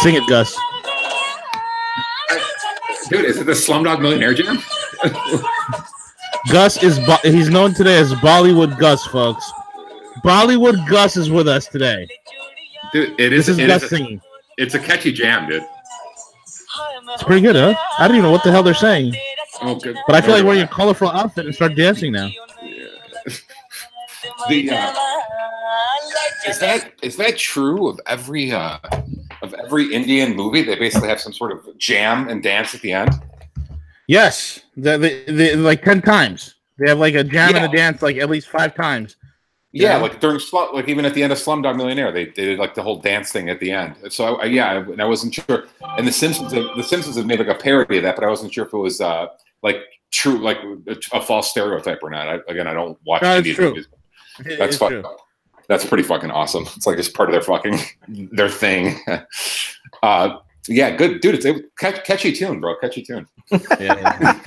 Sing it, Gus. Dude, is it the Slumdog Millionaire Jam? Gus is he's known today as Bollywood Gus, folks. Bollywood Gus is with us today. Dude, This is Gus singing. It's a catchy jam, dude. It's pretty good, huh? I don't even know what the hell they're saying. Oh, good. But I feel like wearing a colorful outfit and start dancing now. Yeah. Is that true of every Indian movie? They basically have some sort of jam and dance at the end. Yes, they like 10 times. They have like a jam and a dance like at least 5 times. Yeah, like during like even at the end of Slumdog Millionaire, they did like the whole dance thing at the end. So I wasn't sure. And the Simpsons have made like a parody of that, but I wasn't sure if it was like true, like a false stereotype or not. I don't watch Indian movies. That's fun. That's pretty fucking awesome. It's like just part of their thing. Yeah, good, dude. It's a catchy tune, bro. Catchy tune. Yeah.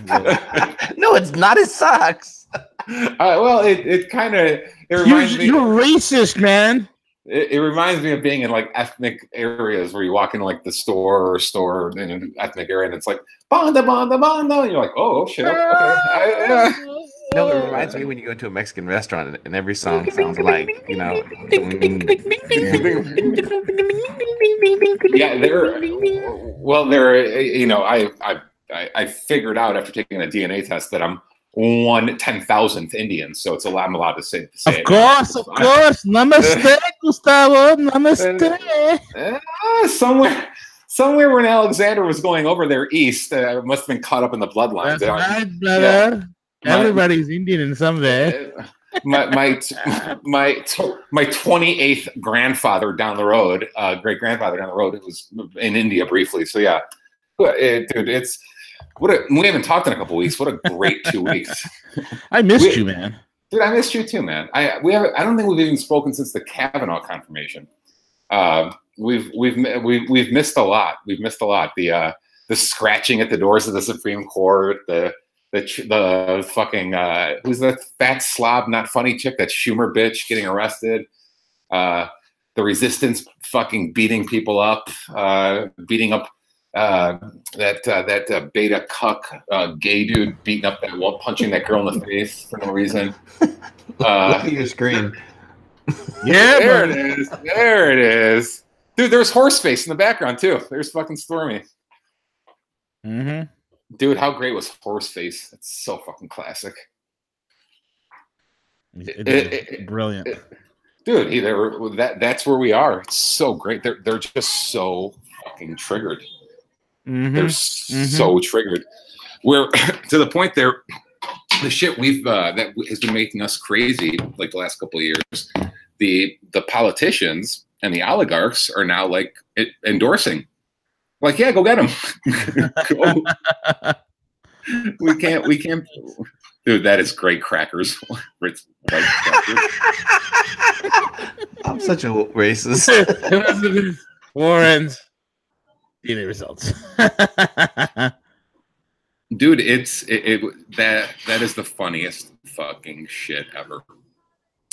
No, it's not. It sucks. Well, it kind of reminds me. You're racist, man. It reminds me of being in like ethnic areas where you walk into like the store in an ethnic area and it's like banda banda banda, and you're like, oh shit. Okay. No, it reminds me when you go to a Mexican restaurant and every song sounds like, you know. Yeah, I figured out after taking a DNA test that I'm 1/10,000th Indian, so I'm allowed to say of it. Course. Namaste, Gustavo. Namaste. Somewhere when Alexander was going over there east, must have been caught up in the bloodlines. That's right, brother. Yeah. Everybody's Indian in some way. My 28th grandfather down the road, great grandfather down the road, it was in India briefly. So yeah, dude, we haven't talked in a couple weeks. What a great 2 weeks. I missed you, man. Dude, I missed you too, man. I don't think we've even spoken since the Kavanaugh confirmation. We've missed a lot. We've missed a lot. The scratching at the doors of the Supreme Court, the fucking who's that fat slob not funny chick, that Schumer bitch getting arrested, the resistance fucking beating people up, beating up that beta cuck gay dude beating up that one, punching that girl in the face for no reason. Look at your screen. Yeah, there it is, dude. There's Horseface in the background too. There's fucking Stormy. Mm-hmm. Dude, how great was Horseface? It's so fucking classic. Brilliant. Dude, that's where we are. It's so great. They're just so fucking triggered. Mm-hmm. They're so triggered. We're to the point there. The shit that has been making us crazy like the last couple of years. The politicians and the oligarchs are now like endorsing. Like, yeah, go get him. We can't. Dude, that is great crackers. I'm such a racist. Warren's DNA results. Dude, that is the funniest fucking shit ever.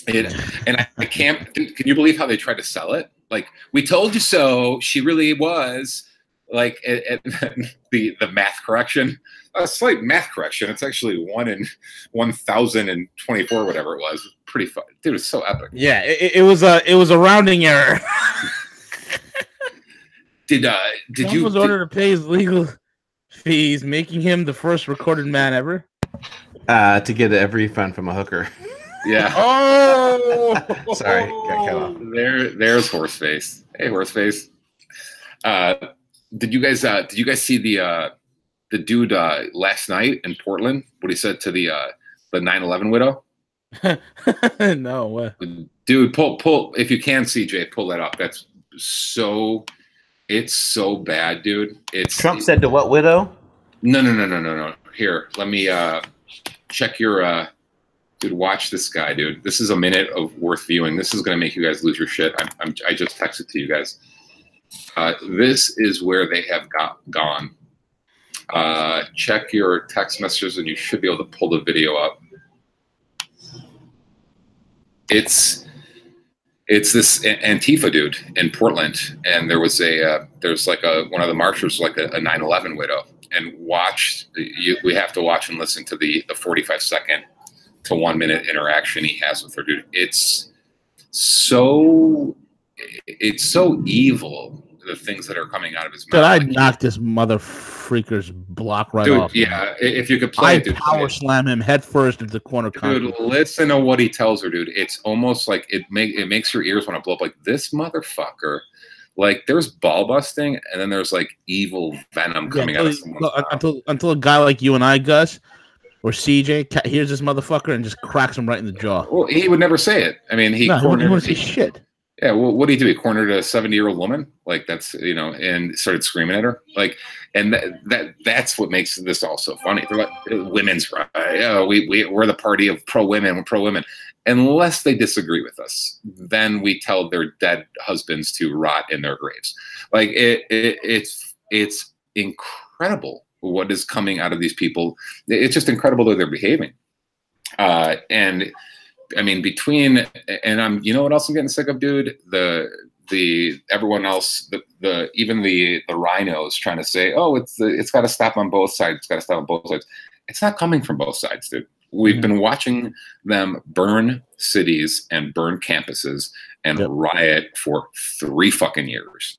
I can't. Can you believe how they tried to sell it? Like, we told you so. She really was. Like the math correction, a slight math correction. It's actually 1 in 1,024, whatever it was. Pretty fun, dude. It's so epic. Yeah, it was a rounding error. Trump was ordered to pay his legal fees, making him the first recorded man ever to get a refund from a hooker. Yeah. Oh, sorry, got cut off. There's Horseface. Hey, Horseface. Did you guys see the dude last night in Portland? What he said to the 9/11 widow? No, what? Dude, pull if you can, CJ, pull that up. It's so bad, dude. Trump said to what widow? No. Here, let me check your dude. Watch this guy, dude. This is a minute of worth viewing. This is gonna make you guys lose your shit. I just texted to you guys. This is where they have gone. Check your text messages and you should be able to pull the video up. It's this Antifa dude in Portland, and there's like one of the marchers, like a 9/11 widow, and we have to watch and listen to the 45-second to 1 minute interaction he has with her, dude. It's so evil, the things that are coming out of his mouth. Dude, I'd knock this mother freaker's block right dude, off. Yeah, man. If you could play it, dude. Power slam him head first into the corner. Dude, listen to what he tells her, dude. It's almost like it makes your ears want to blow up. Like, this motherfucker. Like, there's ball busting, and then there's like evil venom coming out of someone's mouth. Until a guy like you and I, Gus, or CJ, hears this motherfucker and just cracks him right in the jaw. Well, he would never say it. I mean, he wouldn't say shit. Yeah, well, what did he do? He cornered a 70-year-old woman, like, that's, and started screaming at her, like, and that's what makes this all so funny. They're like, women's right, we're the party of pro-women, we're pro-women, unless they disagree with us. Then we tell their dead husbands to rot in their graves. Like, it's incredible what is coming out of these people. It's just incredible that they're behaving, and. I mean, you know what else I'm getting sick of, dude? Everyone else, even the rhinos trying to say, oh, it's got to stop on both sides. It's got to stop on both sides. It's not coming from both sides, dude. We've been watching them burn cities and burn campuses and riot for 3 fucking years.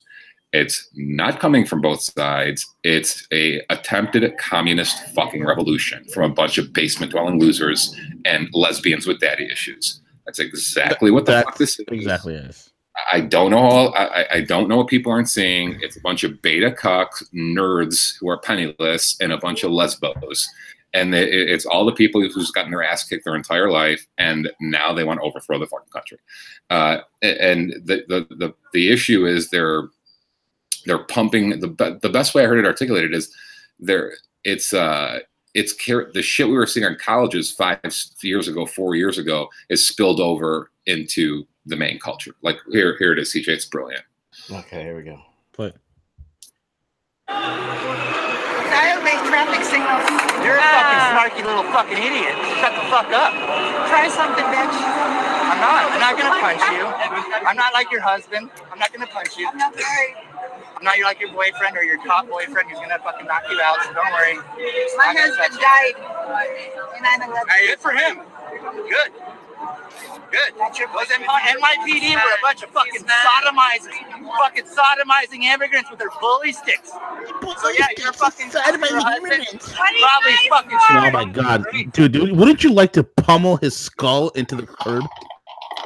It's not coming from both sides. It's a attempted communist fucking revolution from a bunch of basement dwelling losers and lesbians with daddy issues. That's exactly what the fuck this is. Exactly is. I don't know. I don't know what people aren't seeing. It's a bunch of beta cuck nerds who are penniless and a bunch of lesbos. And it's all the people who's gotten their ass kicked their entire life, and now they want to overthrow the fucking country. And the issue is they're pumping. The best way I heard it articulated is it's the shit we were seeing on colleges 5 years ago, 4 years ago, is spilled over into the main culture. Like, here it is, CJ. It's brilliant. Okay, here we go. Play. Make traffic signals. You're a fucking snarky little fucking idiot. Shut the fuck up. Try something, bitch. I'm not gonna punch you. I'm not like your husband. I'm not gonna punch you. I'm not sorry. I'm not like your boyfriend or your top boyfriend who's gonna fucking knock you out, so don't worry. My husband died in 9/11. Good for him. Good. Good. NYPD were a bunch of fucking sodomizing immigrants with their bully sticks. So yeah, you're fucking sodomizing immigrants. Probably fucking. Oh my god, dude! Wouldn't you like to pummel his skull into the curb?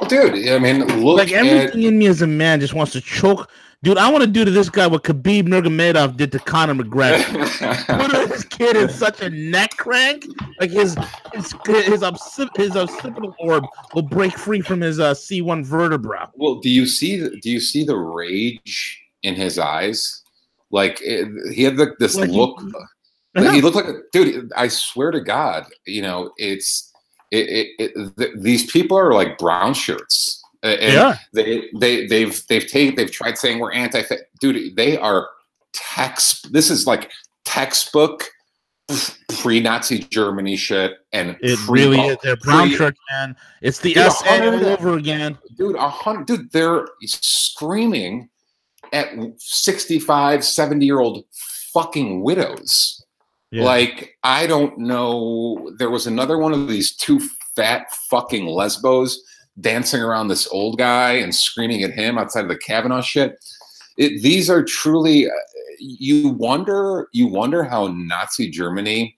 Well, dude, I mean, look. Like, everything in me as a man just wants to choke. Dude, I want to do to this guy what Khabib Nurmagomedov did to Conor McGregor. Put this kid in such a neck crank, like his occipital orb will break free from his C1 vertebra. Well, do you see the rage in his eyes? Like, he had this like look. He looked like a dude. I swear to God, these people are like brown shirts. And they've tried saying we're anti, dude. They are this is like textbook pre-Nazi Germany shit, and it really is. They're brown shirts, man. It's the SA all over again, dude. 100, dude. They're screaming at 65, 70-year-old fucking widows. Yeah. Like, I don't know. There was another one of these 2 fat fucking lesbos dancing around this old guy and screaming at him outside of the Kavanaugh shit. These are truly, you wonder how Nazi Germany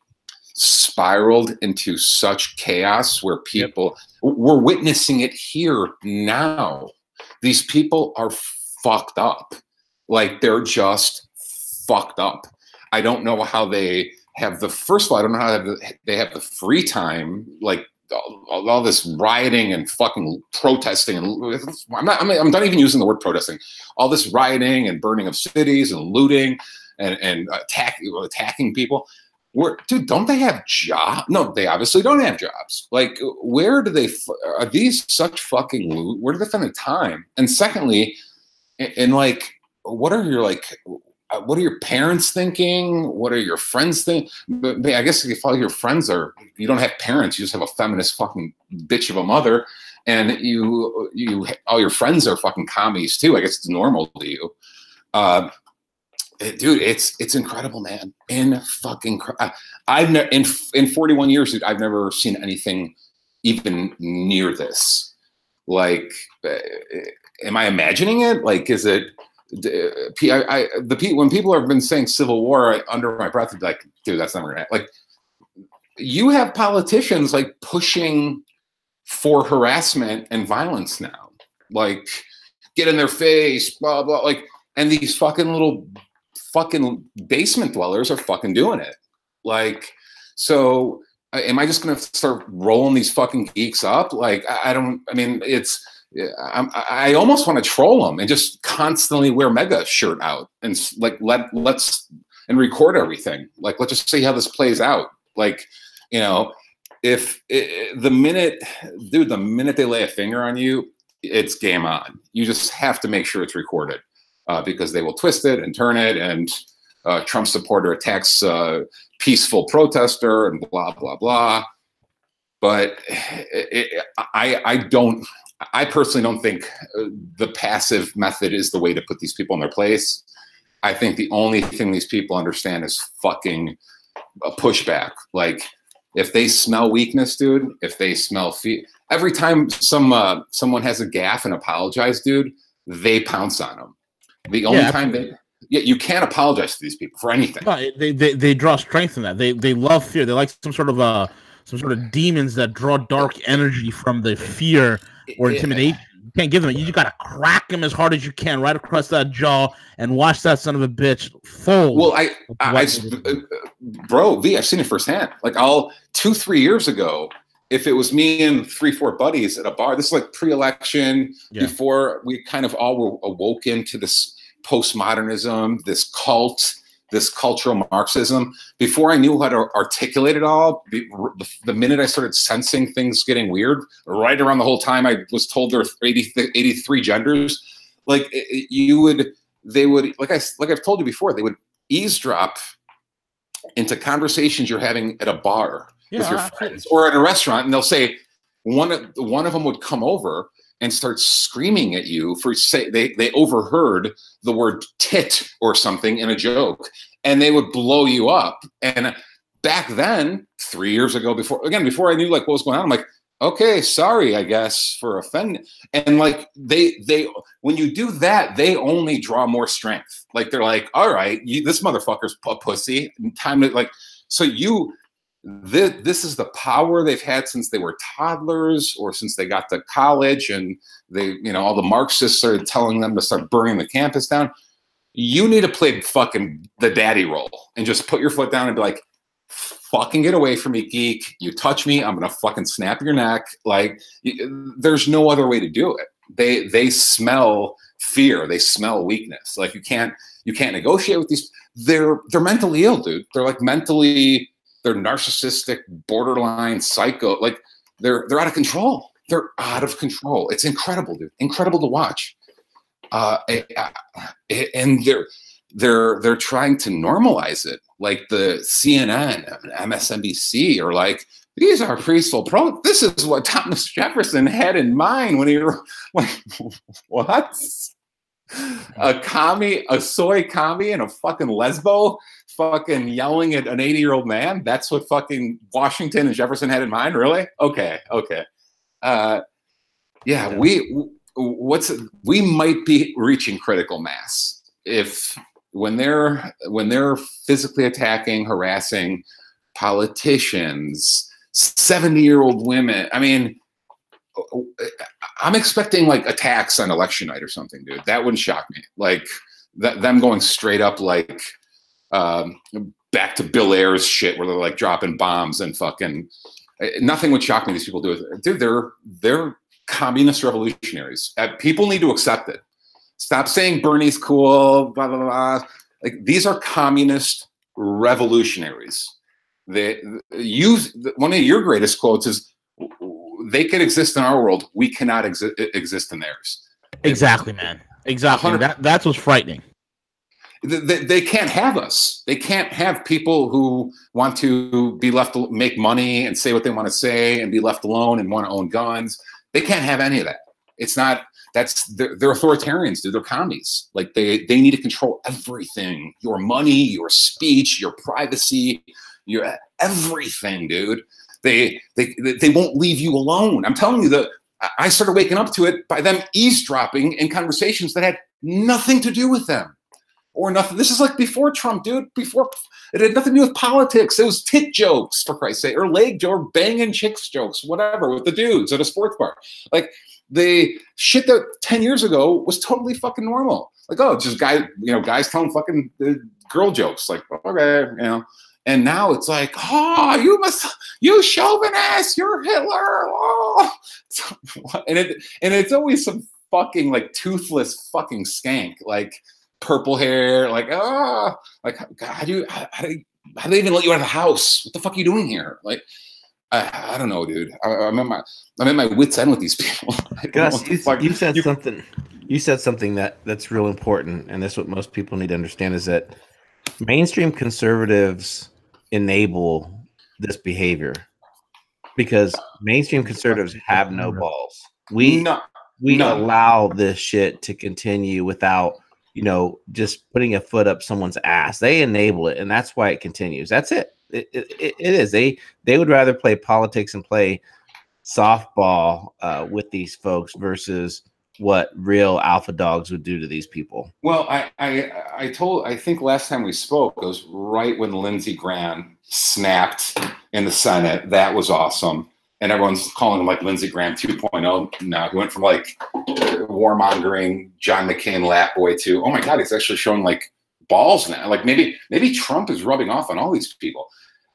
spiraled into such chaos where people, we're witnessing it here now. These people are fucked up. Like, they're just fucked up. I don't know how they have first of all, I don't know how they have the free time, like, all this rioting and fucking protesting, and I'm not even using the word protesting. All this rioting and burning of cities and looting and attacking people. Dude, don't they have jobs? No, they obviously don't have jobs. Like, where do they? Are these such fucking loot? Where do they find the time? And secondly, like, what are your parents thinking? What are your friends think? I guess if all your friends you don't have parents, you just have a feminist fucking bitch of a mother. and all your friends are fucking commies too. I guess it's normal to you. Dude, it's incredible, man. In 41 years, dude, I've never seen anything even near this. Like, am I imagining it? Like, is it? When people have been saying civil war under my breath, like, dude, that's never gonna happen. Like, you have politicians like pushing for harassment and violence now, like, get in their face, blah blah, like, and these fucking basement dwellers are fucking doing it. Like, so am I just gonna start rolling these fucking geeks up? Like, I mean, I almost want to troll them and just constantly wear Mega shirt out and like let's record everything. Like, let's just see how this plays out. Like, you know, the minute they lay a finger on you, it's game on. You just have to make sure it's recorded because they will twist it and turn it, and Trump supporter attacks peaceful protester and blah blah blah. But I personally don't think the passive method is the way to put these people in their place. I think the only thing these people understand is fucking a pushback. Like, if they smell weakness, dude, if they smell fear, every time someone has a gaffe and apologize, dude, they pounce on them. The only time you can't apologize to these people for anything. No, they draw strength in that. They love fear. They like some sort of demons that draw dark energy from the fear or intimidation. You can't give them it. You just gotta crack them as hard as you can right across that jaw and watch that son of a bitch fold. Well, bro, V, I've seen it firsthand. Like, 2-3 years ago, if it was me and 3-4 buddies at a bar, this is like pre-election, before we kind of all were awoken to this postmodernism, this cult, this cultural Marxism. Before I knew how to articulate it all, the minute I started sensing things getting weird, right around the whole time I was told there were 83 genders, like, they would, like I've told you before, they would eavesdrop into conversations you're having at a bar with your friends or at a restaurant, and they'll say, one of them would come over and start screaming at you for they overheard the word tit or something in a joke, and they would blow you up. And back then, 3 years ago, before I knew like what was going on, I'm like, okay, sorry, I guess, for offending. And like they when you do that, they only draw more strength. Like, they're like, all right, this motherfucker's a pussy. Time to, like, so this is the power they've had since they were toddlers or since they got to college, and all the Marxists started telling them to start burning the campus down. You need to play fucking the daddy role and just put your foot down and be like, fucking get away from me, geek. You touch me, I'm gonna fucking snap your neck. Like, there's no other way to do it. They smell fear, they smell weakness. Like, you can't negotiate with these. They're mentally ill, dude. They're like they're narcissistic, borderline psycho. Like, they're out of control. They're out of control. It's incredible, dude. Incredible to watch. And they're trying to normalize it. Like, the CNN and MSNBC are like, these are peaceful this is what Thomas Jefferson had in mind when he like, what? A soy commie and a fucking lesbo fucking yelling at an 80-year-old man? That's what fucking Washington and Jefferson had in mind? Really? Okay. Yeah, we might be reaching critical mass if when they're physically attacking, harassing politicians, 70-year-old women. I mean, I'm expecting like attacks on election night or something, dude. That wouldn't shock me. Like, them going straight up like back to Bill Ayers shit, where they're like dropping bombs and fucking nothing would shock me. These people do it, dude. They're communist revolutionaries. People need to accept it. Stop saying Bernie's cool, blah blah blah. Like, these are communist revolutionaries. One of your greatest quotes is, they could exist in our world, we cannot exist in theirs. Exactly, man. Exactly. That's what's frightening. They can't have us. They can't have people who want to be left to make money and say what they want to say and be left alone and want to own guns. They can't have any of that. It's not. They're authoritarians, dude. They're commies. Like they need to control everything: your money, your speech, your privacy, your everything, dude. They won't leave you alone. I'm telling you that I started waking up to it by them eavesdropping in conversations that had nothing to do with them or nothing. This is like before Trump, dude. Before it had nothing to do with politics. It was tit jokes, for Christ's sake, or leg joke, or banging chicks jokes, whatever, with the dudes at a sports bar. Like the shit that 10 years ago was totally fucking normal. Like, oh, it's just guys telling fucking girl jokes. Like, okay, you know. And now it's like, oh, you chauvinist, you're Hitler. Oh. And it's always some fucking like toothless fucking skank, like purple hair, like, like how do they even let you out of the house? What the fuck are you doing here? Like, I don't know, dude. I'm at my wit's end with these people. Gus, you said something. You said something that's real important, and that's what most people need to understand is that mainstream conservatives enable this behavior because mainstream conservatives have no balls. We allow this shit to continue without, just putting a foot up someone's ass. They enable it, and that's why it continues. That's it. It is. They would rather play politics and play softball with these folks versus what real alpha dogs would do to these people. Well, I think last time we spoke, it was right when Lindsey Graham snapped in the Senate. That was awesome. And everyone's calling him like Lindsey Graham 2.0 now. He went from like warmongering John McCain lap boy to, oh my God, he's actually showing like balls now. Like maybe Trump is rubbing off on all these people.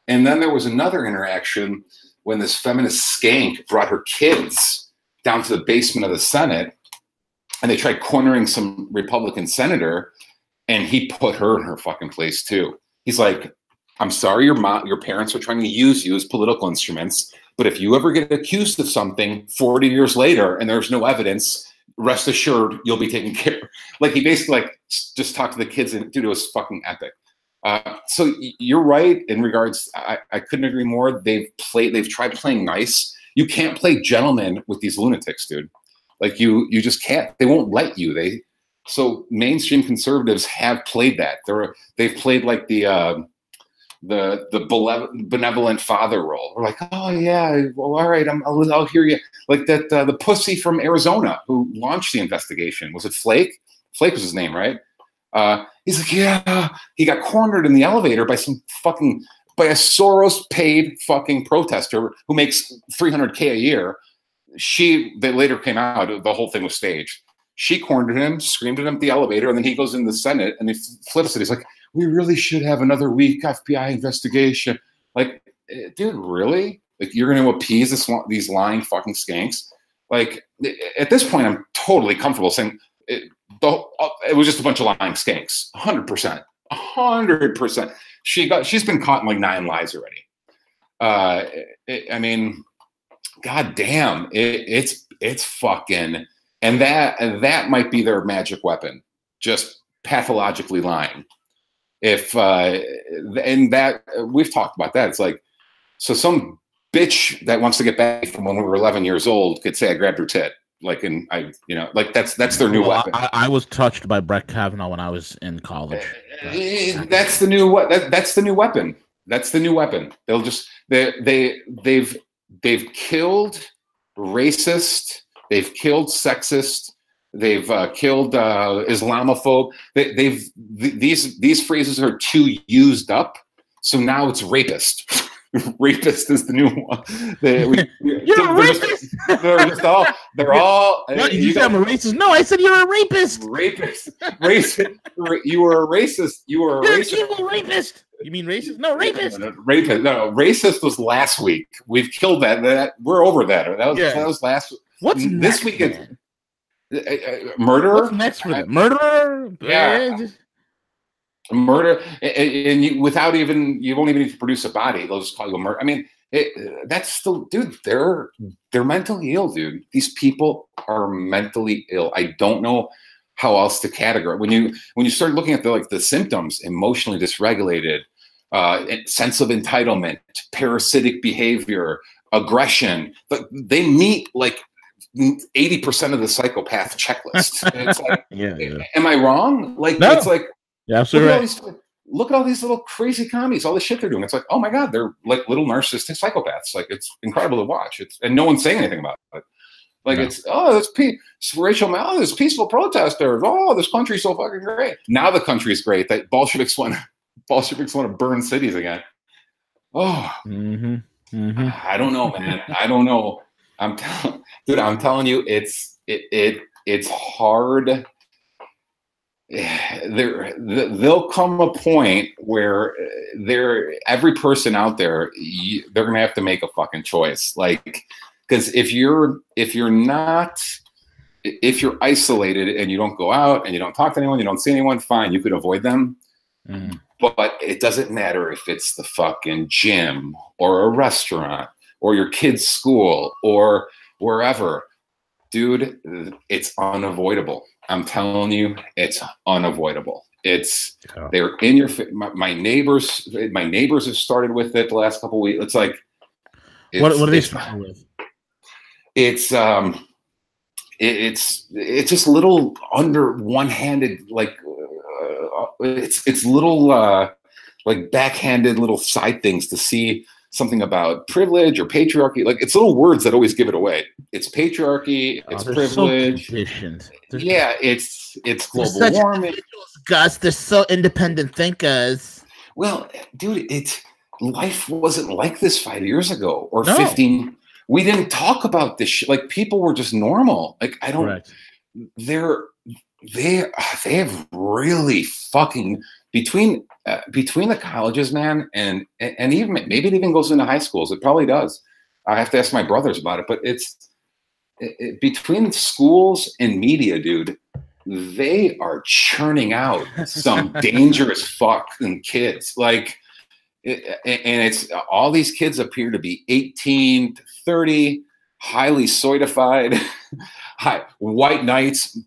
And then there was another interaction when this feminist skank brought her kids down to the basement of the Senate, and they tried cornering some Republican senator, and he put her in her fucking place too. He's like, I'm sorry your parents are trying to use you as political instruments, but if you ever get accused of something 40 years later and there's no evidence, rest assured you'll be taken care of. Like he basically like just talked to the kids, and dude, it was fucking epic. So you're right in regards. I couldn't agree more. They've tried playing nice. You can't play gentleman with these lunatics, dude. Like you just can't. They won't let you. So mainstream conservatives have played that. They've played like the benevolent father role. We're like, oh yeah, well, all right, I'll hear you. Like that the pussy from Arizona who launched the investigation. Was it Flake? Flake was his name, right? He's like, yeah, he got cornered in the elevator by a Soros-paid fucking protester who makes $300K a year. That later came out, the whole thing was staged. She cornered him, screamed at him at the elevator, and then he goes in the Senate and he flips it. He's like, we really should have another weak FBI investigation. Like, dude, really? Like, you're going to appease these lying fucking skanks? Like, at this point, I'm totally comfortable saying it was just a bunch of lying skanks. 100%. 100%. She's been caught in like 9 lies already. I mean, god damn, it's fucking, and that might be their magic weapon, just pathologically lying. And that we've talked about that. It's like, so some bitch that wants to get back from when we were 11 years old could say I grabbed her tit. Like, and like that's their new weapon. I was touched by Brett Kavanaugh when I was in college. That's the new that's the new weapon. That's the new weapon. They'll just they've killed racist. They've killed sexist. They've killed Islamophobe. These phrases are too used up. So now it's rapist. Rapist is the new one. You're a rapist. They're all. What, did you say I'm a racist? No, I said you're a rapist. Racist. You were a racist. You're an evil rapist. You mean racist? No, rapist. Rapist. No, racist was last week. We've killed that. We're over that. That was last. What's this next weekend? Murderer. What's next for them? Murderer. Yeah. Murder, and you won't even need to produce a body. They'll just call you a murder. I mean, that's still, dude. They're mentally ill, dude. These people are mentally ill. I don't know how else to categorize. When you start looking at the symptoms, emotionally dysregulated, sense of entitlement, parasitic behavior, aggression, but they meet like 80% of the psychopath checklist. It's like, yeah. am I wrong? Like, no. It's like, yeah, absolutely. Look at all these little crazy commies, all the shit they're doing. It's like, oh my God, they're like little narcissistic psychopaths. Like, it's incredible to watch. And no one's saying anything about it. Like, it's Rachel Mallon, there's peaceful protesters. Oh, this country's so fucking great. Now the country's great that Bolsheviks want to burn cities again. Oh, I don't know, man. I don't know. I'm telling you, it's hard. There'll come a point where every person out there, they're gonna have to make a fucking choice. Like, because if you're isolated and you don't go out and you don't talk to anyone, you don't see anyone, fine, you could avoid them. But it doesn't matter if it's the fucking gym or a restaurant or your kid's school or wherever, dude, it's unavoidable. I'm telling you, it's unavoidable. They're in your my neighbors have started with it the last couple of weeks. It's like, what are they starting with? It's just little under one-handed, like it's little like backhanded little side things to see something about privilege or patriarchy. Like, it's little words that always give it away. It's patriarchy, it's privilege. So yeah, it's global warming. Gus, they're so independent thinkers. Well, dude, life wasn't like this 5 years ago or 15. We didn't talk about this shit. Like, people were just normal. Like, I don't. Correct. They have really fucking between the colleges, man, and even maybe it even goes into high schools. It probably does. I have to ask my brothers about it, but it's between schools and media, dude. They are churning out some dangerous fucking kids. Like, and it's all these kids appear to be 18 to 30, highly soidified. White knights.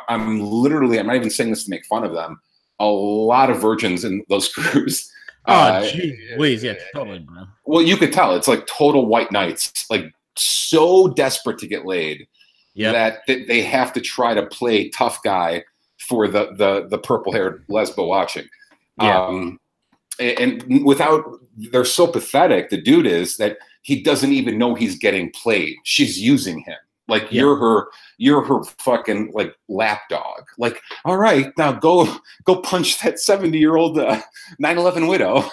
I'm not even saying this to make fun of them. A lot of virgins in those crews. Oh, geez, yeah, totally, bro. Well, you could tell it's like total white knights, like so desperate to get laid that they have to try to play tough guy for the purple-haired lesbo watching. Yeah. And without, they're so pathetic. The dude is that he doesn't even know he's getting played. She's using him. Like, you're her fucking like lapdog. Like, all right, now go punch that 70-year-old 9/11 widow.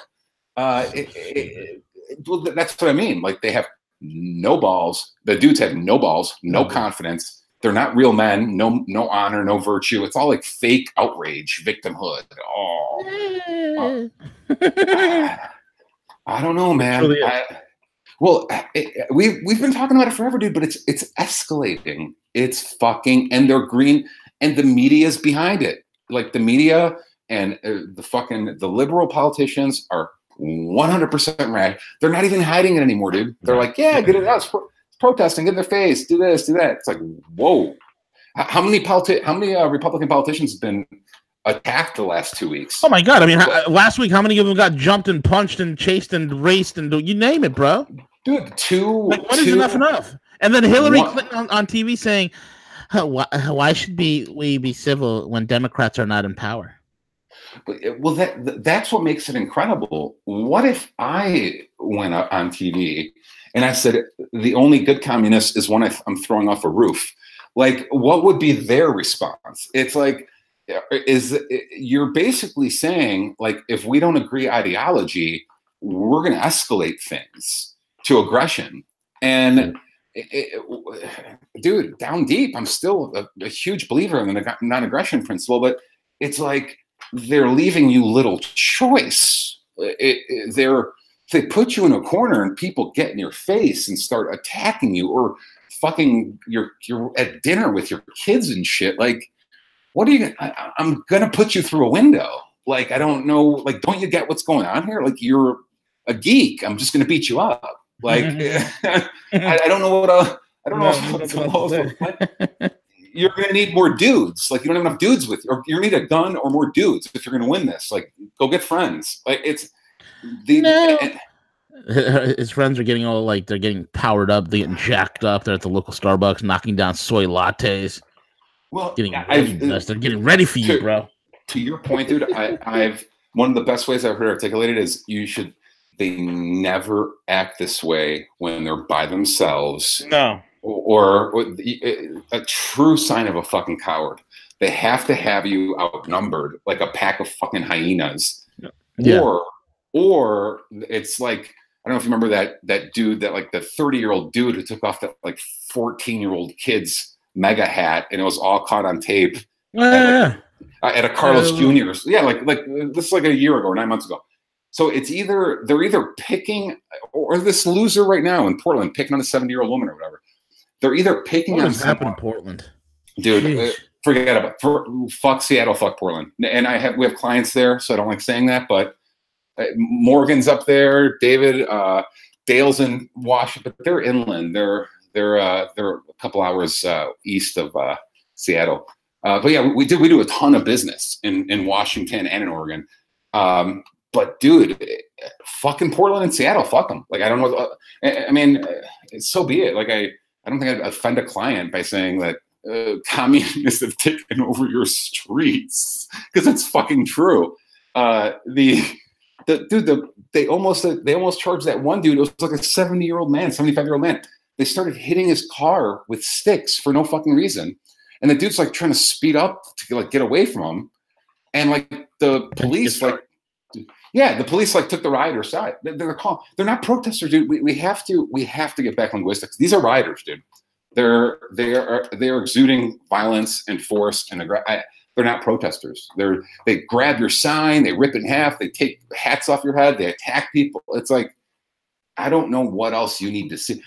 Well, that's what I mean. Like, they have no balls. The dudes have no balls, no confidence. They're not real men. No honor, no virtue. It's all like fake outrage, victimhood. I don't know, man. Really Well, we've been talking about it forever, dude, but it's escalating. It's fucking, and they're green, and the media's behind it. Like, the media and the liberal politicians are 100% right. They're not even hiding it anymore, dude. They're like, yeah, get it out, protesting, get in their face, do this, do that. It's like, whoa. How many Republican politicians have been attacked the last 2 weeks? Oh my God! I mean, last week, how many of them got jumped and punched and chased and raced and you name it, bro? Dude, when is enough? And then Hillary Clinton on TV saying, "Why should we be civil when Democrats are not in power?" Well, that's what makes it incredible. What if I went on TV and I said the only good communist is one I'm throwing off a roof? Like, what would be their response? It's like, you're basically saying, like, if we don't agree ideology, we're going to escalate things to aggression. And dude, down deep, I'm still a huge believer in the non-aggression principle, but it's like they're leaving you little choice. They put you in a corner and people get in your face and start attacking you, or fucking you're at dinner with your kids and shit. Like, what are you? I'm gonna put you through a window. Like, I don't know. Like, don't you get what's going on here? Like, you're a geek. I'm just gonna beat you up. Like, I don't know what. I don't know. You're gonna need more dudes. Like, you don't have enough dudes with you, or you need a gun or more dudes if you're gonna win this. Like, go get friends. Like, it's the. His friends are getting all like they're getting powered up, they're getting jacked up. They're at the local Starbucks, knocking down soy lattes. Well, they're getting ready for you, bro. To your point, dude, I've one of the best ways I've heard articulated is they never act this way when they're by themselves. No. Or a true sign of a fucking coward. They have to have you outnumbered like a pack of fucking hyenas. Yeah. Or it's like, I don't know if you remember that dude, that like the 30-year-old dude who took off that like 14-year-old kid's mega hat and it was all caught on tape at a Carlos Jr.'s. Yeah, like this is like a year ago or 9 months ago. So it's they're either picking, or this loser right now in Portland picking on a 70-year-old woman or whatever. They're either picking on someone in Portland. Dude, forget about fuck Seattle, fuck Portland. And we have clients there, so I don't like saying that, but Morgan's up there, David, Dale's in Washington, but they're inland. They're a couple hours east of Seattle. But yeah, we do a ton of business in Washington and in Oregon. But dude, fucking Portland and Seattle, fuck them. Like, I don't know. I mean, so be it. Like, I don't think I'd offend a client by saying that communists have taken over your streets, because it's fucking true. They almost charged that one dude. It was like a 70-year-old man, 75-year-old man. They started hitting his car with sticks for no fucking reason, and the dude's like trying to speed up to like get away from him, and like the police like. Yeah, the police like took the rioters' side. They're not protesters, dude. We have to get back linguistics. These are rioters, dude. They are exuding violence and force and they're not protesters. They grab your sign, they rip it in half, they take hats off your head, they attack people. It's like, I don't know what else you need to see.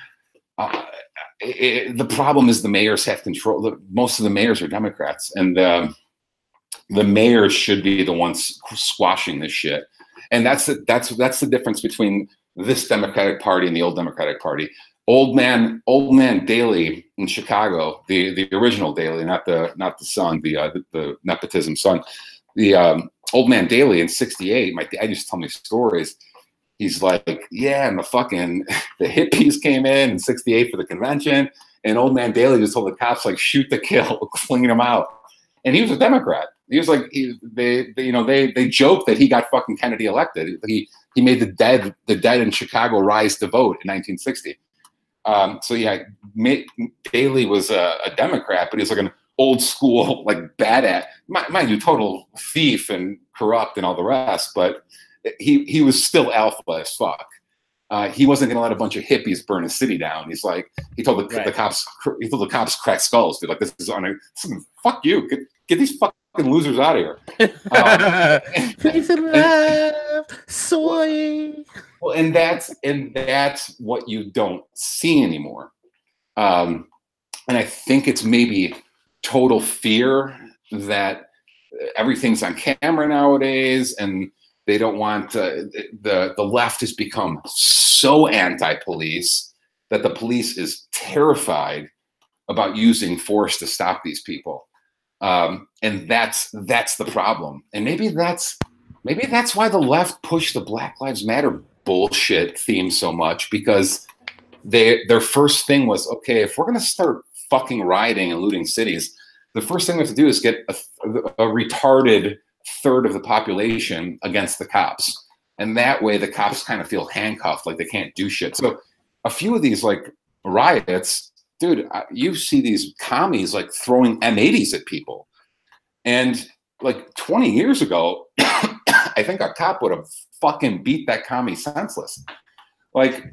The problem is the mayors have control. Most of the mayors are Democrats, and the mayors should be the ones squashing this shit. And that's the difference between this Democratic Party and the old Democratic Party. Old man Daley in Chicago, the original Daley, not the son, the nepotism son. The old man Daley in '68. My dad used to tell me stories. He's like, yeah, and the hippies came in '68 for the convention, and old man Daley just told the cops like, shoot to kill, clean them out. And he was a Democrat. He was like, they joked that he got fucking Kennedy elected. He made the dead in Chicago rise to vote in 1960. So yeah, Daley was a Democrat, but he was like an old school, like badass, mind you, total thief and corrupt and all the rest. But he was still alpha as fuck. He wasn't going to let a bunch of hippies burn his city down. He's like, he told the cops crack skulls. Dude, like, this is fuck you. Get these fucking losers out of here. Peace and love, soy. Well, and that's what you don't see anymore. And I think it's maybe total fear that everything's on camera nowadays, and they don't want the left has become so anti-police that the police is terrified about using force to stop these people. And that's the problem. And maybe that's why the left pushed the Black Lives Matter bullshit theme so much, because their first thing was, okay, if we're going to start fucking rioting and looting cities, the first thing we have to do is get a retarded third of the population against the cops. And that way the cops kind of feel handcuffed, like they can't do shit. So a few of these like riots, dude, you see these commies like throwing M80s at people. And like 20 years ago, I think a cop would have fucking beat that commie senseless. Like,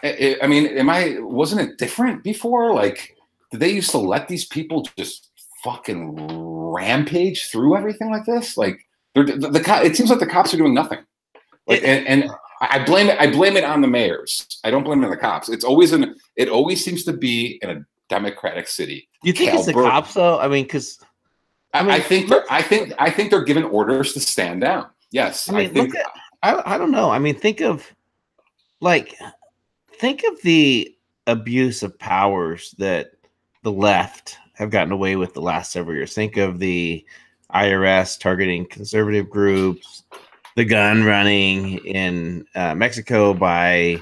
I mean, wasn't it different before? Like, did they used to let these people just fucking rampage through everything like this? Like, it seems like the cops are doing nothing. Like, and I blame it on the mayors. I don't blame it on the cops. It always seems to be in a democratic city. Do you think it's the cops though? I mean, because I think they're given orders to stand down. Yes, I don't know. I mean, think of the abuse of powers that the left have gotten away with the last several years. Think of the IRS targeting conservative groups. the gun running in Mexico by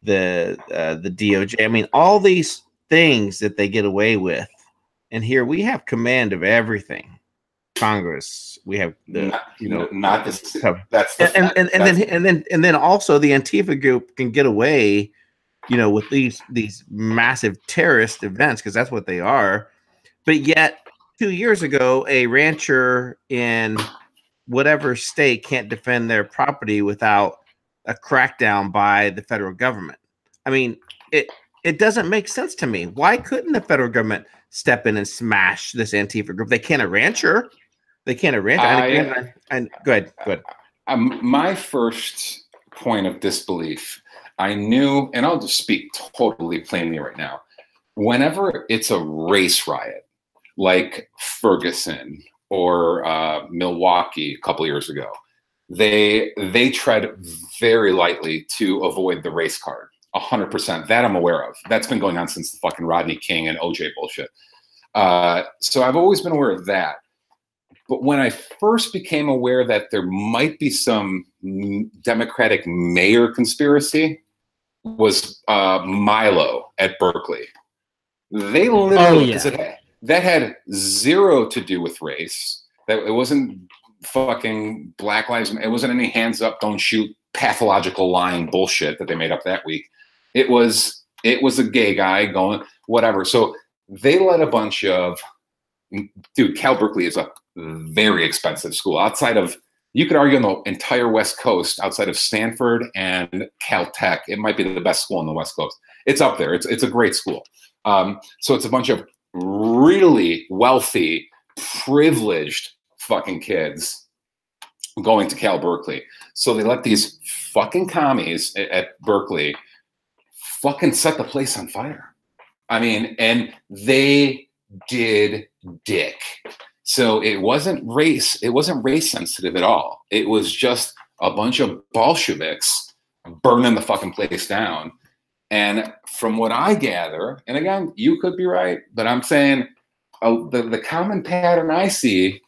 the DOJ. I mean, all these things that they get away with, and here we have command of everything. Congress, we have the not this. And then also the Antifa group can get away, with these massive terrorist events because that's what they are. But yet, 2 years ago, a rancher in whatever state can't defend their property without a crackdown by the federal government. I mean, it doesn't make sense to me. Why couldn't the federal government step in and smash this Antifa group? They can't a rancher. They can't a rancher. Go ahead. My first point of disbelief, I knew, and I'll just speak totally plainly right now. Whenever it's a race riot, like Ferguson or Milwaukee a couple years ago, they tread very lightly to avoid the race card. 100%. That I'm aware of. That's been going on since the fucking Rodney King and OJ bullshit. So I've always been aware of that. But when I first became aware that there might be some Democratic mayor conspiracy was Milo at Berkeley. They literally, that had zero to do with race. That it wasn't fucking Black Lives Matter. It wasn't any hands up, don't shoot, pathological lying bullshit that they made up that week. It was a gay guy going whatever. So they let a bunch of Cal Berkeley is a very expensive school. Outside of, you could argue on the entire West Coast, outside of Stanford and Caltech, it might be the best school on the West Coast. It's up there. It's a great school. So it's a bunch of really wealthy, privileged fucking kids going to Cal Berkeley. So they let these fucking commies at Berkeley fucking set the place on fire. I mean, and they did dick. So it wasn't race sensitive at all. It was just a bunch of Bolsheviks burning the fucking place down. And from what I gather, and again, you could be right, but I'm saying the common pattern I see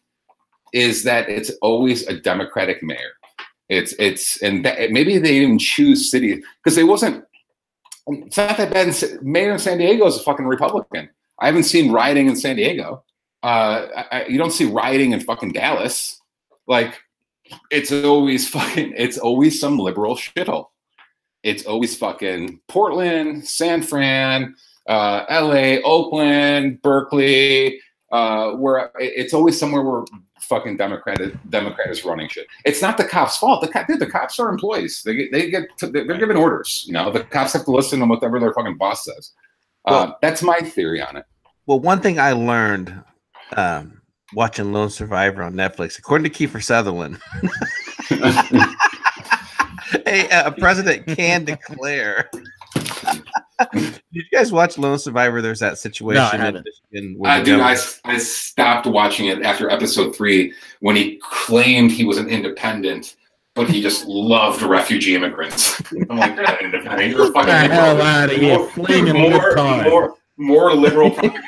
is that it's always a Democratic mayor. Maybe they didn't choose cities because it's not that bad. Mayor in San Diego is a fucking Republican. I haven't seen rioting in San Diego. You don't see rioting in fucking Dallas. Like, it's always some liberal shithole. It's always fucking Portland, San Fran, LA, Oakland, Berkeley, where it's always somewhere where fucking Democrat is running shit. It's not the cops' fault. The cops are employees. They're given orders. The cops have to listen to whatever their fucking boss says. That's my theory on it. Well, one thing I learned watching Lone Survivor on Netflix, according to Kiefer Sutherland, a president can declare. Did you guys watch Lone Survivor? There's that situation. No, I haven't. I stopped watching it after episode 3 when he claimed he was an independent, but he just loved refugee immigrants. I'm like, you're not independent. You're a fucking hell out of here. More liberal propaganda.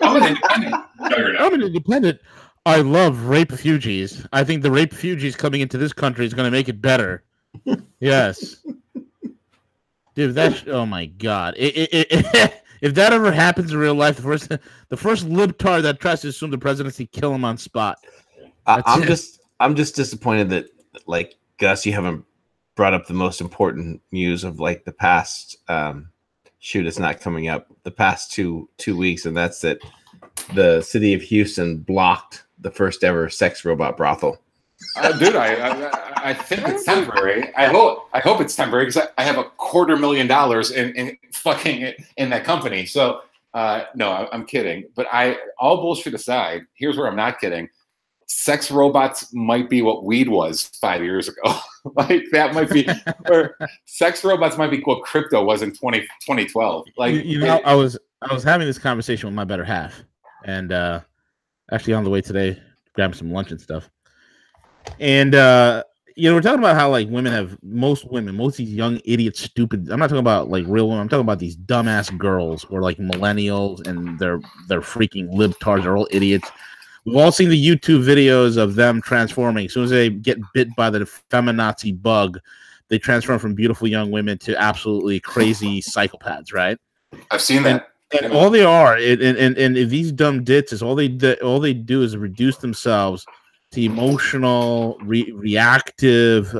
I'm an independent. No, you're not. I'm an independent. I love rape refugees. I think the rape refugees coming into this country is going to make it better. Yes. Dude, oh my God. If that ever happens in real life, the first libtard that tries to assume the presidency, kill him on spot. I'm just disappointed that, like, Gus, you haven't brought up the most important news of, like, the past it's not coming up the past two weeks, and that's that the city of Houston blocked the first ever sex robot brothel. Dude, I think it's temporary. I hope it's temporary because I have $250,000 in fucking in that company. So no, I'm kidding. But all bullshit aside, here's where I'm not kidding. Sex robots might be what weed was 5 years ago. Like, that might be where sex robots might be what crypto was in 2012. Like, I was having this conversation with my better half, and actually on the way today, grabbing some lunch and stuff. And we're talking about how, like, most of these young idiots, stupid. I'm not talking about like real women. I'm talking about these dumbass girls or like millennials, and they're freaking libtards. They're all idiots. We've all seen the YouTube videos of them transforming. As soon as they get bit by the feminazi bug, they transform from beautiful young women to absolutely crazy psychopaths, right? I've seen that. And all they are, and these dumb dits is all they do is reduce themselves to emotional, reactive,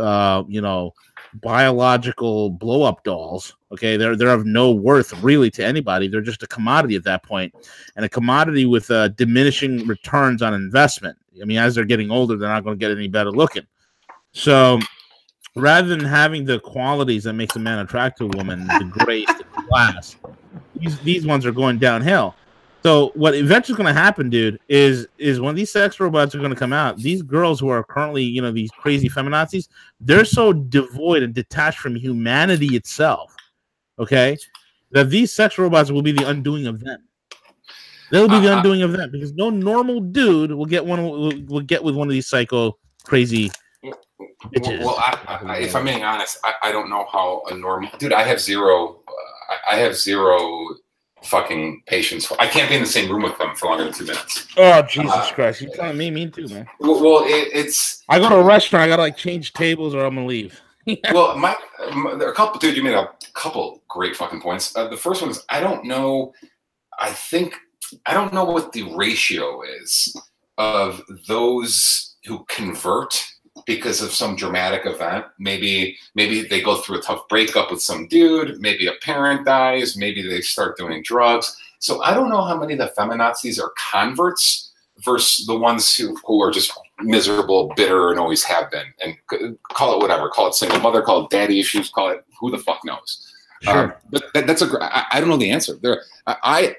biological blow-up dolls. Okay, they're of no worth really to anybody. They're just a commodity at that point, and a commodity with diminishing returns on investment. I mean, as they're getting older, they're not going to get any better looking. So, rather than having the qualities that makes a man attracted to a woman, the grace, the class, these ones are going downhill. So what eventually is going to happen, dude, is when these sex robots are going to come out, these girls who are currently, these crazy feminazis, they're so devoid and detached from humanity itself, okay, that these sex robots will be the undoing of them. They'll be the undoing of them, because no normal dude will get with one of these psycho crazy bitches. Well, if I'm being honest, I don't know how a normal dude. I have zero fucking patience. I can't be in the same room with them for longer than 2 minutes. Oh, Jesus Christ! You telling me too, man? Well, it's. I go to a restaurant. I gotta change tables, or I'm gonna leave. Well, there are a couple. Dude, you made a couple great fucking points. The first one is I don't know. I don't know what the ratio is of those who convert because of some dramatic event. Maybe they go through a tough breakup with some dude. Maybe a parent dies. Maybe they start doing drugs. So I don't know how many of the feminazis are converts versus the ones who are just miserable, bitter, and always have been. And call it whatever. Call it single mother. Call it daddy issues. Call it who the fuck knows. Sure. But that's I don't know the answer. I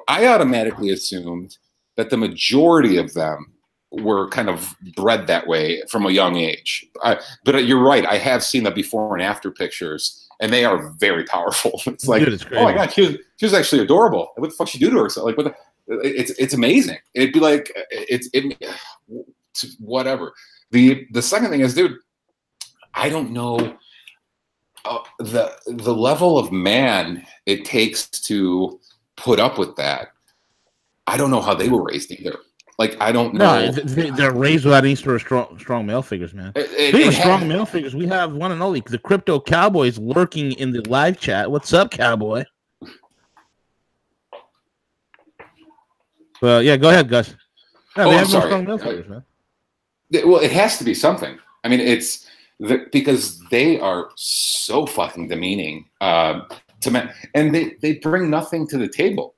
automatically assumed that the majority of them were kind of bred that way from a young age. But you're right. I have seen the before and after pictures, and they are very powerful. It's like, dude, it's oh my God, she was actually adorable. What the fuck she do to herself? Like, it's amazing. It'd be like, whatever. The second thing is, dude, I don't know the level of man it takes to put up with that. I don't know how they were raised either. Like, I don't know. No, they're raised without any sort of strong male figures, man. Speaking of strong male figures, we have one and only the Crypto Cowboys lurking in the live chat. What's up, Cowboy? Well, yeah, go ahead, Gus. No, they have no strong male figures, man. Well, it has to be something. I mean, it's because they are so fucking demeaning to men, and they bring nothing to the table.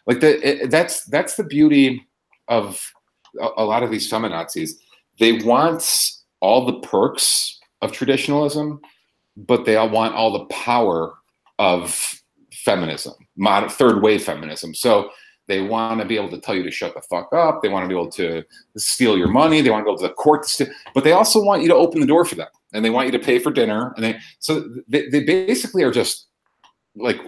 Like that's the beauty of a lot of these feminazis. They want all the perks of traditionalism, but they all want all the power of feminism, third wave feminism. So they want to be able to tell you to shut the fuck up. They want to be able to steal your money. They want to go to the court to steal, but they also want you to open the door for them, and they want you to pay for dinner. And they basically are just like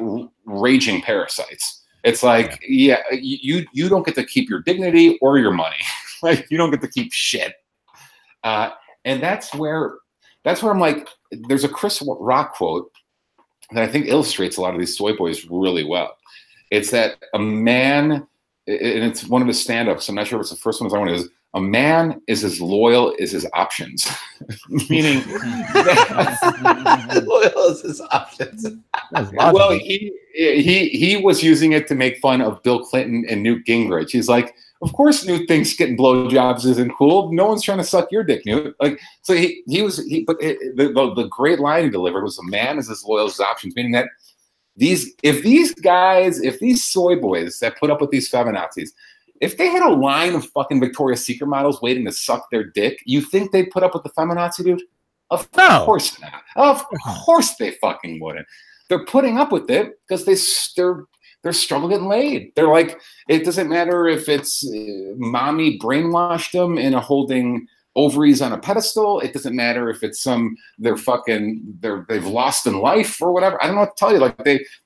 raging parasites. It's like, yeah, you don't get to keep your dignity or your money. Like, you don't get to keep shit. And that's where I'm like, there's a Chris Rock quote that I think illustrates a lot of these soy boys really well. It's that a man, and it's one of his stand-ups, I'm not sure if it's the first one or the second one, is a man is as loyal as his options. Meaning loyal as his options. Well, he was using it to make fun of Bill Clinton and Newt Gingrich. He's like, of course Newt thinks getting blowjobs isn't cool. No one's trying to suck your dick, Newt. Like, so the great line he delivered was, a man is as loyal as his options, meaning that if these soy boys that put up with these feminazis, if they had a line of fucking Victoria's Secret models waiting to suck their dick, you think they'd put up with the feminazi, dude? Of course not. Of course they fucking wouldn't. They're putting up with it because they're struggling getting laid. They're like, it doesn't matter if it's mommy brainwashed them into holding ovaries on a pedestal. It doesn't matter if it's they've lost in life or whatever. I don't know what to tell you. Like,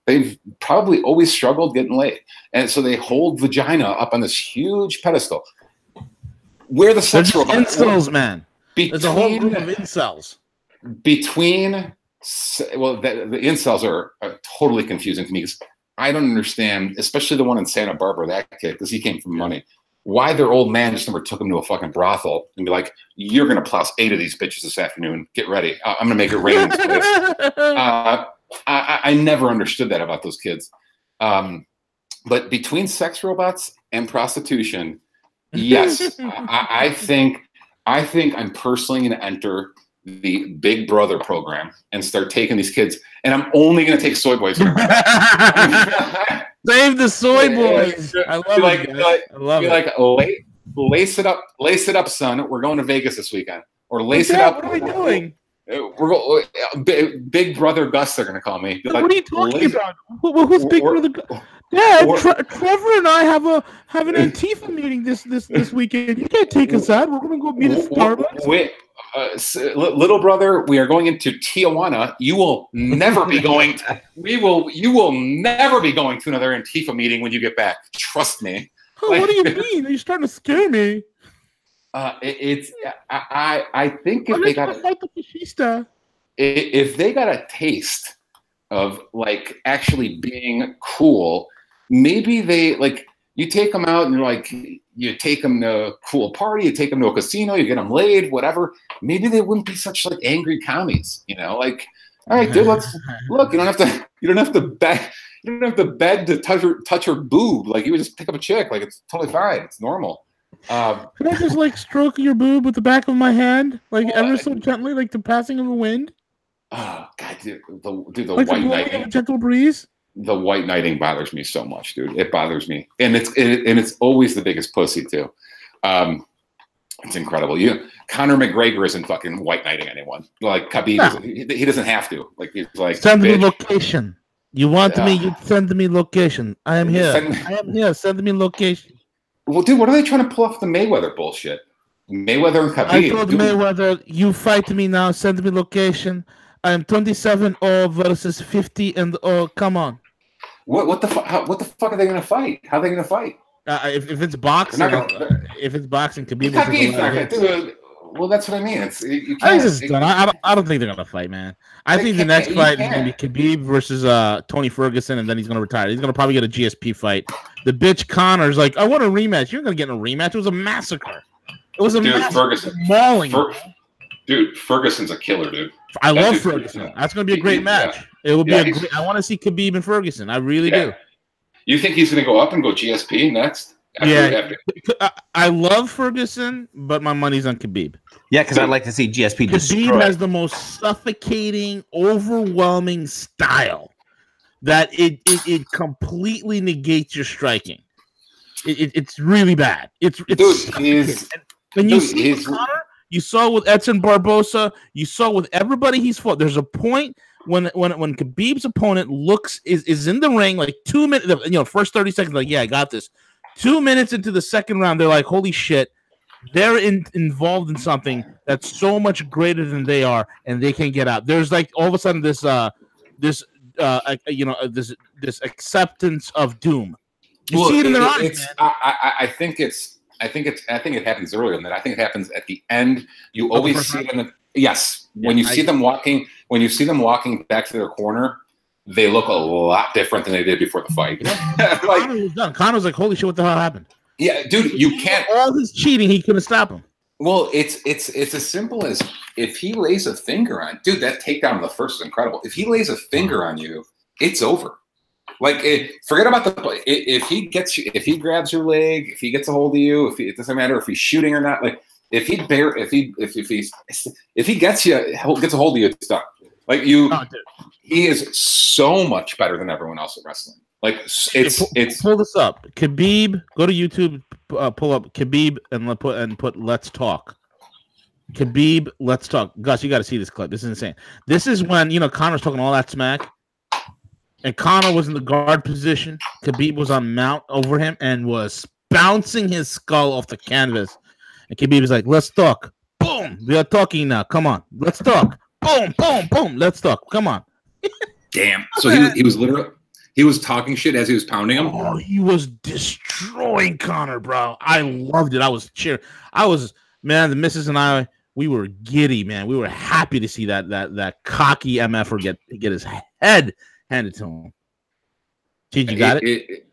they've probably always struggled getting laid, and so they hold vagina up on this huge pedestal. Where the sex robots, incels, man. There's a whole group of incels. The incels are totally confusing to me, because I don't understand, especially the one in Santa Barbara, that kid, because he came from money. why their old man just never took them to a fucking brothel and be like, you're going to plus 8 of these bitches this afternoon. Get ready. I'm going to make it rain. I never understood that about those kids. But between sex robots and prostitution, yes, I think I'm personally going to enter the Big Brother program and start taking these kids, and I'm only going to take soy boys. Save the soy boys. I love it. I love it. Like, lace it up, son. We're going to Vegas this weekend. Or lace it up. What are we doing? We're going. Big Brother Gus. They're going to call me. What are you talking about? Who's Big Brother Gus? Dad, Trevor and I have an Antifa meeting this weekend. You can't take us out. We're going to go meet at Starbucks. Wait. Little brother, we are going into Tijuana. You will never be going. You will never be going to another Antifa meeting when you get back. Trust me. Oh, what do you mean? Are you starting to scare me? I think if they got a taste of like actually being cool, maybe they like. You take them out and you're like, you take them to a cool party, you take them to a casino, you get them laid, whatever. Maybe they wouldn't be such like angry commies, you know? Like, all right, dude, let's look. You don't have to beg to touch her boob. Like, you would just pick up a chick. Like, it's totally fine. It's normal. Can I just like stroke your boob with the back of my hand, like ever so gently, like the passing of the wind? Oh God, dude, the like white knighting, a gentle breeze. The white knighting bothers me so much, dude. It bothers me, and it's always the biggest pussy too. It's incredible. Conor McGregor isn't fucking white knighting anyone. Like Khabib, he doesn't have to. Like he's like, send me location. You want me? You send me location. I am here. I am here. Send me location. Well, dude, what are they trying to pull off the Mayweather bullshit? Mayweather and Khabib. I told Mayweather, you fight me now. Send me location. I am 27-0 versus 50 and come on. What the fuck? What the fuck are they going to fight? How are they going to fight? If it's boxing, Khabib. Well, that's what I mean. It's you I can't. I don't think they're going to fight, man. I think the next fight is going to be Khabib versus Tony Ferguson, and then he's going to retire. He's going to probably get a GSP fight. The bitch Connor's like, I want a rematch. You're going to get a rematch. It was a massacre. It was a massacre. Ferguson. Mauling. Dude, Ferguson's a killer, dude. I love Ferguson. That's going to be a great match. Yeah. It will be I want to see Khabib and Ferguson. I really do. You think he's going to go up and go GSP next? I love Ferguson, but my money's on Khabib. Yeah, because I'd like to see GSP destroy. Khabib has the most suffocating, overwhelming style that it completely negates your striking. It's really bad. When you see Conor, you saw with Edson Barbosa, you saw with everybody he's fought. There's a point when Khabib's opponent is in the ring, like 2 minutes, first 30 seconds, like, yeah, I got this. 2 minutes into the second round, they're like, holy shit, they're involved in something that's so much greater than they are, and they can't get out. There's like all of a sudden this acceptance of doom. You see it in their eyes, man. I think it happens earlier than that. I think it happens at the end. You always see it in the when you see them walking back to their corner, they look a lot different than they did before the fight. Conor was done. Conor's like, holy shit, what the hell happened? Yeah, dude, you can't. All his cheating, he couldn't stop him. Well, it's as simple as if he lays a finger on, dude, that takedown of the first is incredible. If he lays a finger on you, it's over. Like, forget about if he grabs your leg, if he gets a hold of you, it doesn't matter if he's shooting or not. Like, if he gets a hold of you, it's done. Like he is so much better than everyone else at wrestling. Like it's pull this up. Khabib, go to YouTube, pull up Khabib and put Let's Talk. Khabib, Let's Talk. Gus, you got to see this clip. This is insane. This is when Conor's talking all that smack, and Conor was in the guard position. Khabib was on mount over him and was bouncing his skull off the canvas. And Khabib is like, "Let's talk." Boom, we are talking now. Come on, let's talk. Boom, boom, boom. Let's talk. Come on. Damn. So he was literally talking shit as he was pounding him. Oh, he was destroying Conor, bro. I loved it. I was cheering. The missus and I, we were giddy, man. We were happy to see that cocky MFer get his head handed to him. Dude, you got it?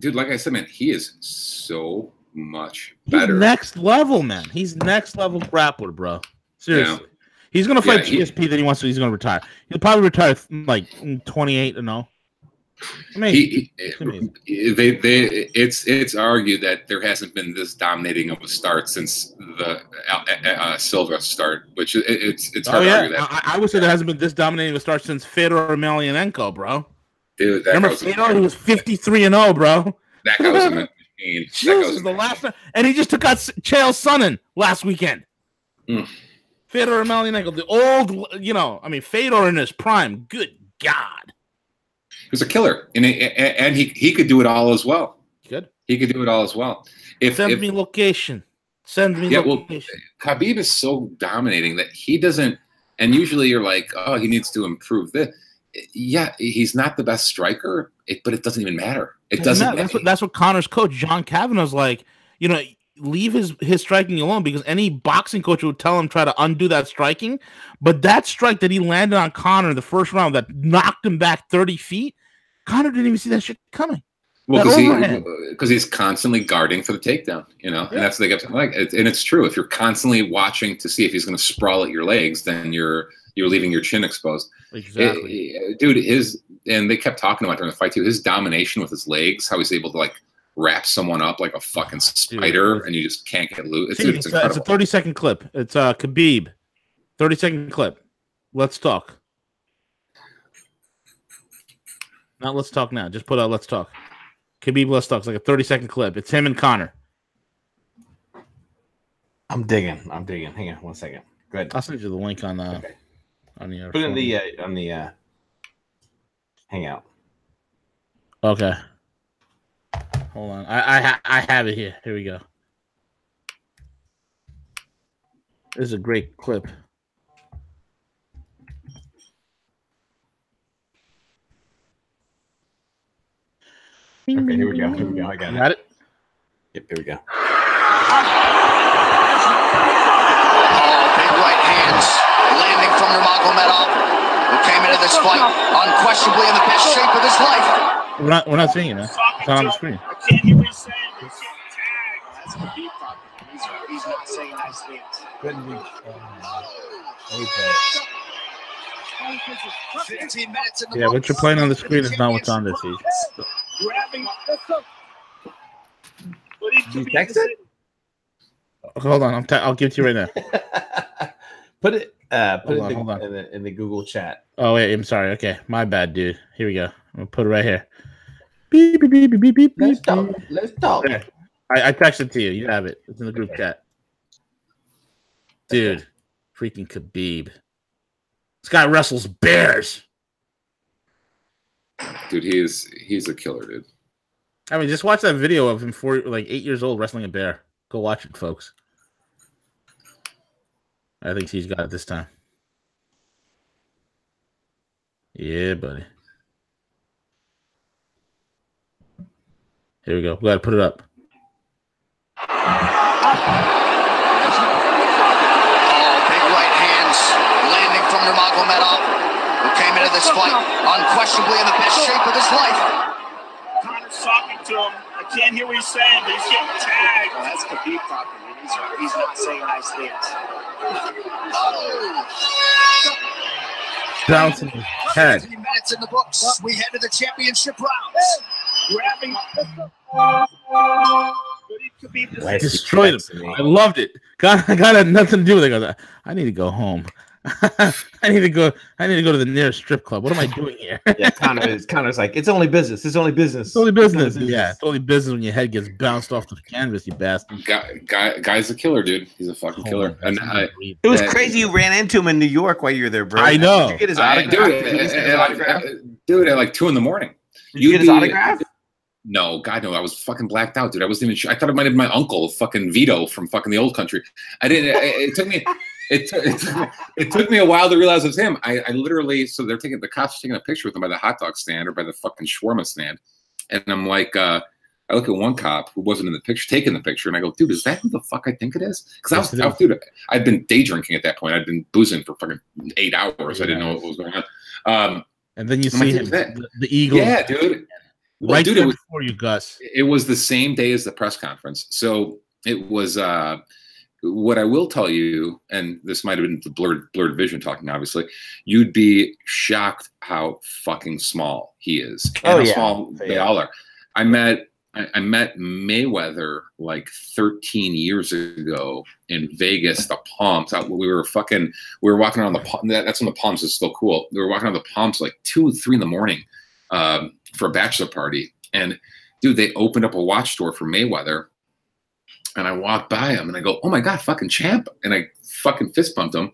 Dude, like I said, man, he is so much He's better. next level, man. He's next level grappler, bro. Seriously. Yeah. He's gonna fight GSP. Then he's gonna retire. He'll probably retire like 28 and 0. Amazing. It's argued that there hasn't been this dominating of a start since the Silva start, which it's hard to argue that. I would say there hasn't been this dominating of a start since Fedor Emelianenko, bro. Dude, remember Fedor? He was 53 and 0, bro. That guy was a machine. This is the last time, and he just took out Chael Sonnen last weekend. Fedor Emelianenko, the old, Fedor in his prime. Good God. He was a killer, and he could do it all as well. Good. He could do it all as well. Send me location. Send me location. Well, Khabib is so dominating that he doesn't. And usually you're like, oh, he needs to improve this. Yeah, he's not the best striker, but it doesn't even matter. It doesn't matter. That's what Connor's coach, John Kavanaugh's like, leave his striking alone, because any boxing coach would tell him try to undo that striking. But that strike that he landed on Connor in the first round that knocked him back 30 feet, Connor didn't even see that shit coming. Well, because he's constantly guarding for the takedown, and that's what they kept like. And it's true. If you're constantly watching to see if he's going to sprawl at your legs, then you're leaving your chin exposed. Exactly, dude. And they kept talking about during the fight too. His domination with his legs, how he's able to like wrap someone up like a fucking spider, and you just can't get loose. It's incredible. It's a 30-second clip. It's Khabib, 30-second clip. Let's talk. Not let's talk now. Just put out let's talk. Khabib, let's talk. It's like a 30-second clip. It's him and Connor. I'm digging. Hang on 1 second. Good. I'll send you the link on the put it on the hangout. Okay. Hold on. I have it here. Here we go. This is a great clip. Okay, here we go. I got it. Yep, here we go. Big right hands landing from Nurmagomedov, who came into this fight unquestionably in the best shape of his life. We're not seeing it, man. It's not on the screen. I can't hear what he's saying. He's getting tagged. That's a deep problem. He's not saying nice things. Couldn't be. 15 minutes in the what you're playing on the screen is not what's on this. Did you text it? Hold on, I'll give it to you right now. Put it in the Google chat. Oh wait, I'm sorry. Okay, my bad, dude. Here we go. I'm gonna put it right here. Beep beep beep beep beep. Let's talk. Okay. I texted it to you. You have it. It's in the group chat. Dude, freaking Khabib. This guy wrestles bears. Dude, he's a killer, dude. I mean, just watch that video of him 8 years old wrestling a bear. Go watch it, folks. I think he's got it this time. Yeah, buddy. Here we go. We got to put it up. Big right hands landing from Nurmagomedov, who came into this fight unquestionably in the best shape of his life. Connor's talking to him. I can't hear what he's saying, but he's getting tagged. Oh, that's Khabib talking. He's not saying nice things. Bouncing his head. 15 minutes in the books. We head to the championship rounds. Grabbing. Destroyed him. I loved it. God had nothing to do with it. I need to go home. I need to go to the nearest strip club. What am I doing here? Yeah, Connor's like, it's only business. It's only business. It's only business. Yeah, it's only business when your head gets bounced off the canvas, you bastard. Guy's a killer, dude. He's a fucking killer. And it was crazy you ran into him in New York while you were there, bro. I know. Did you get his autograph? Dude, at like 2 a.m. Did you get his autograph? No, God, no. I was fucking blacked out, dude. I wasn't even sure. I thought it might have been my uncle, fucking Vito from fucking the old country. I didn't. It took me. It took me a while to realize it was him. I literally, so the cops are taking a picture with him by the hot dog stand or by the fucking shawarma stand. And I'm like, I look at one cop who wasn't in the picture, taking the picture, and I go, dude, is that who the fuck I think it is? Because I'd been day drinking at that point. I'd been boozing for fucking 8 hours. I didn't know what was going on. And then you see him, the eagle. Yeah, dude. Well, right dude, there it was before you, Gus. It was the same day as the press conference. So it was what I will tell you, and this might have been the blurred vision talking, obviously, you'd be shocked how fucking small he is. And how small they all are. I met Mayweather like 13 years ago in Vegas, the Palms. We were walking around the Palms. That's when the Palms is still cool. We were walking around the Palms like 2, 3 in the morning for a bachelor party. And dude, they opened up a watch store for Mayweather. And I walked by him and I go, "Oh my God, fucking champ." And I fucking fist bumped him.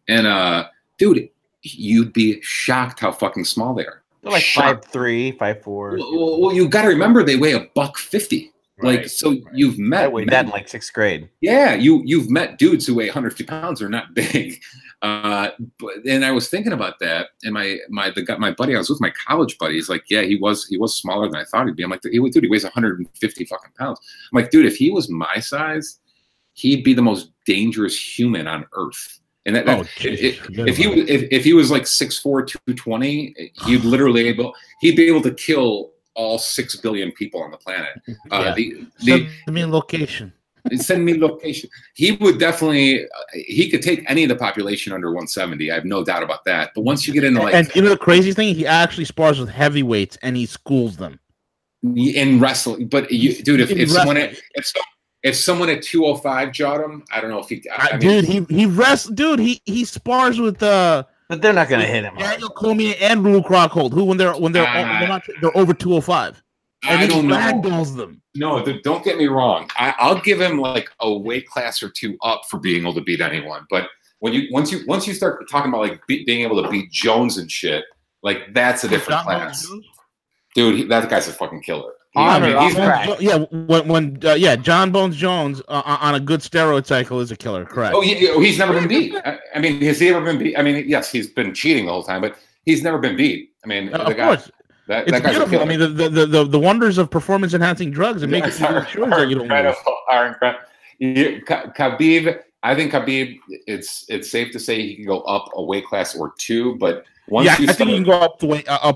And dude, you'd be shocked how fucking small they are. They're like 5'3", 5'4". Well, you got to remember they weigh $150. Right. Like, so you've met. I weighed that in like 6th grade. Yeah, you've met dudes who weigh 150 pounds. They're not big. And I was thinking about that, and my buddy, I was with my college buddy. He's like, yeah, he was smaller than I thought he'd be. I'm like, dude, he weighs 150 fucking pounds. I'm like, dude, if he was my size, he'd be the most dangerous human on earth. And if he was like 6'4", 220, he'd be able to kill all 6 billion people on the planet. Send me location. Send me location. He would definitely. He could take any of the population under 170. I have no doubt about that. But once you get into and you know the crazy thing, he actually spars with heavyweights and he schools them in wrestling. But dude, if someone at 205 jawed him, I don't know if he. He spars with but they're not gonna hit him. Daniel Cormier and Luke Rockhold, who when they're over 205. And I don't know. Ragdolls them. No, don't get me wrong. I'll give him like a weight class or 2 up for being able to beat anyone. But once you start talking about like being able to beat Jones and shit, like that's a different class. Dude, that guy's a fucking killer. John Bones Jones on a good steroid cycle is a killer. Correct. Oh, he's never been beat. I mean, has he ever been beat? I mean, yes, he's been cheating the whole time, but he's never been beat. I mean, of course. That it's guy's beautiful. I mean, the wonders of performance enhancing drugs and making sure that you don't lose. Khabib, I think Khabib. It's safe to say he can go up a weight class or 2, but I think you can go up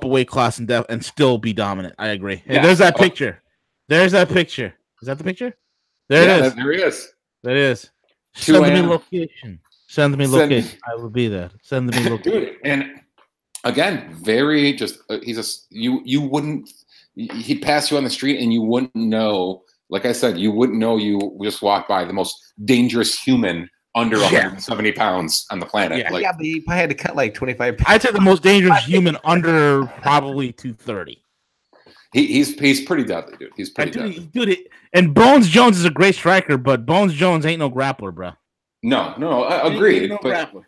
a weight class and still be dominant. I agree. Hey, there's that picture. There's that picture. Is that the picture? There it is. There he is. That is. Send me location. Send me location. I will be there. Send me location. Dude, and again, very just you wouldn't. He'd pass you on the street and you wouldn't know. Like I said, you wouldn't know you just walked by the most dangerous human under 170 pounds on the planet. But if I had to cut like 25 pounds. I'd say the most dangerous human under probably 230. He's pretty deadly, dude. He's pretty deadly. Dude, and Bones Jones is a great striker, but Bones Jones ain't no grappler, bro. No, agreed. No grappler.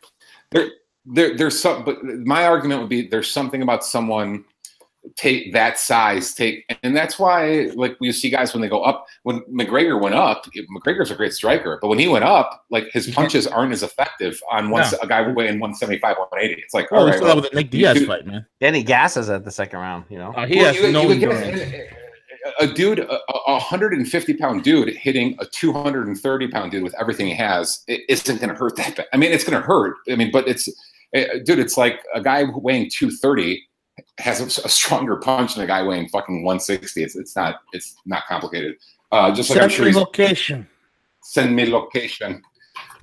There's some, but my argument would be there's something about someone take that size, and that's why like you see guys when they go up. When McGregor went up, McGregor's a great striker, but when he went up, like his punches aren't as effective on a guy weighing 150, 180. It's like all right, well, with the Nick Diaz fight, man. Then he gasses at the second round. You know, he has no endurance. A 150-pound dude hitting a 230-pound dude with everything he has, it isn't going to hurt that bad. I mean, it's going to hurt. I mean, but it's like a guy weighing 230 has a stronger punch than a guy weighing fucking 160. It's not complicated. Just like Send me location. Send me location.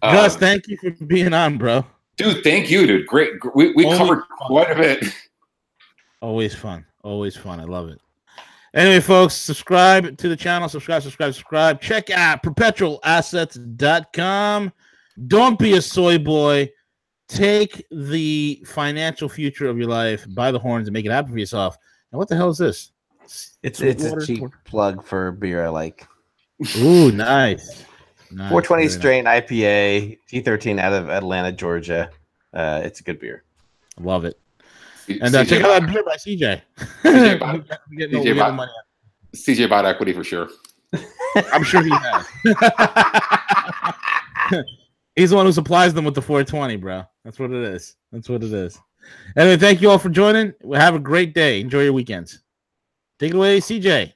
Gus, thank you for being on, bro. Dude, thank you, dude. Great. We covered quite a bit. Always fun. Always fun. I love it. Anyway, folks, subscribe to the channel. Subscribe. Check out perpetualassets.com. Don't be a soy boy. Take the financial future of your life by the horns and make it happen for yourself. And what the hell is this? It's a cheap plug for beer I like. Ooh, nice. 420 strain IPA, T13 out of Atlanta, Georgia. It's a good beer. Love it. And check out that beer by CJ. CJ bought equity for sure. I'm sure he has. He's the one who supplies them with the 420, bro. That's what it is. Anyway, thank you all for joining. Have a great day. Enjoy your weekends. Take it away, CJ.